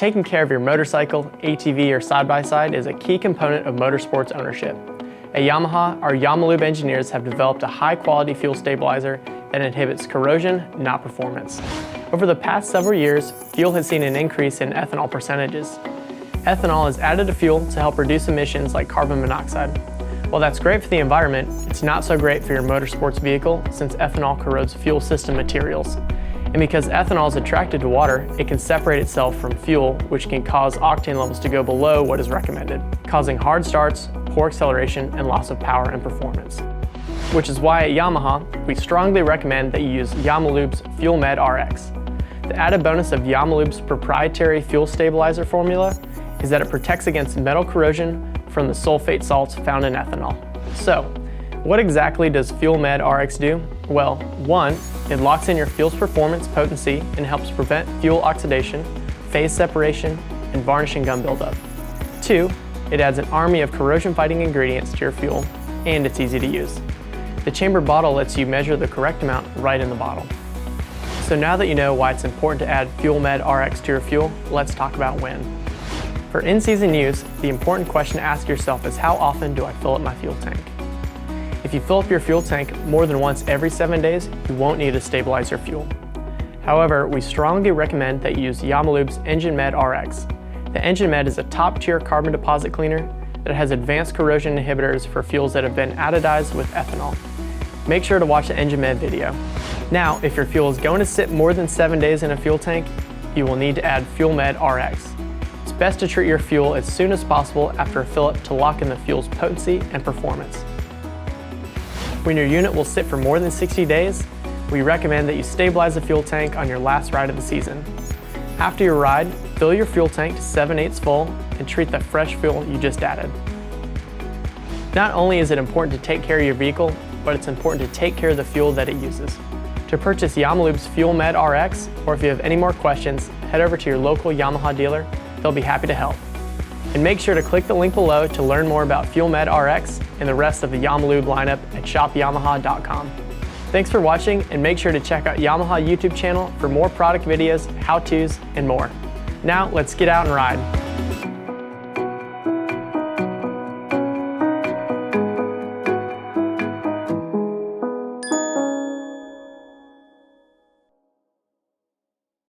Taking care of your motorcycle, ATV, or side-by-side is a key component of motorsports ownership. At Yamaha, our Yamalube engineers have developed a high-quality fuel stabilizer that inhibits corrosion, not performance. Over the past several years, fuel has seen an increase in ethanol percentages. Ethanol is added to fuel to help reduce emissions like carbon monoxide. While that's great for the environment, it's not so great for your motorsports vehicle since ethanol corrodes fuel system materials. And because ethanol is attracted to water, it can separate itself from fuel, which can cause octane levels to go below what is recommended, causing hard starts, poor acceleration, and loss of power and performance. Which is why at Yamaha, we strongly recommend that you use Yamalube's Fuel Med Rx. The added bonus of Yamalube's proprietary fuel stabilizer formula is that it protects against metal corrosion from the sulfate salts found in ethanol. So, what exactly does Fuel Med Rx do? Well, 1, it locks in your fuel's performance potency and helps prevent fuel oxidation, phase separation, and varnish and gum buildup. 2, it adds an army of corrosion-fighting ingredients to your fuel, and it's easy to use. The chamber bottle lets you measure the correct amount right in the bottle. So now that you know why it's important to add Fuel Med Rx to your fuel, let's talk about when. For in-season use, the important question to ask yourself is how often do I fill up my fuel tank? If you fill up your fuel tank more than once every 7 days, you won't need to stabilize your fuel. However, we strongly recommend that you use Yamalube's Engine Med Rx. The Engine Med is a top-tier carbon deposit cleaner that has advanced corrosion inhibitors for fuels that have been anodized with ethanol. Make sure to watch the Engine Med video. Now, if your fuel is going to sit more than 7 days in a fuel tank, you will need to add Fuel Med Rx. It's best to treat your fuel as soon as possible after a fill-up to lock in the fuel's potency and performance. When your unit will sit for more than 60 days, we recommend that you stabilize the fuel tank on your last ride of the season. After your ride, fill your fuel tank to 7/8 full and treat the fresh fuel you just added. Not only is it important to take care of your vehicle, but it's important to take care of the fuel that it uses. To purchase Yamalube's Fuel Med Rx, or if you have any more questions, head over to your local Yamaha dealer. They'll be happy to help. And make sure to click the link below to learn more about Fuel Med Rx and the rest of the Yamalube lineup at shopyamaha.com. Thanks for watching, and make sure to check out Yamaha YouTube channel for more product videos, how-tos, and more. Now let's get out and ride.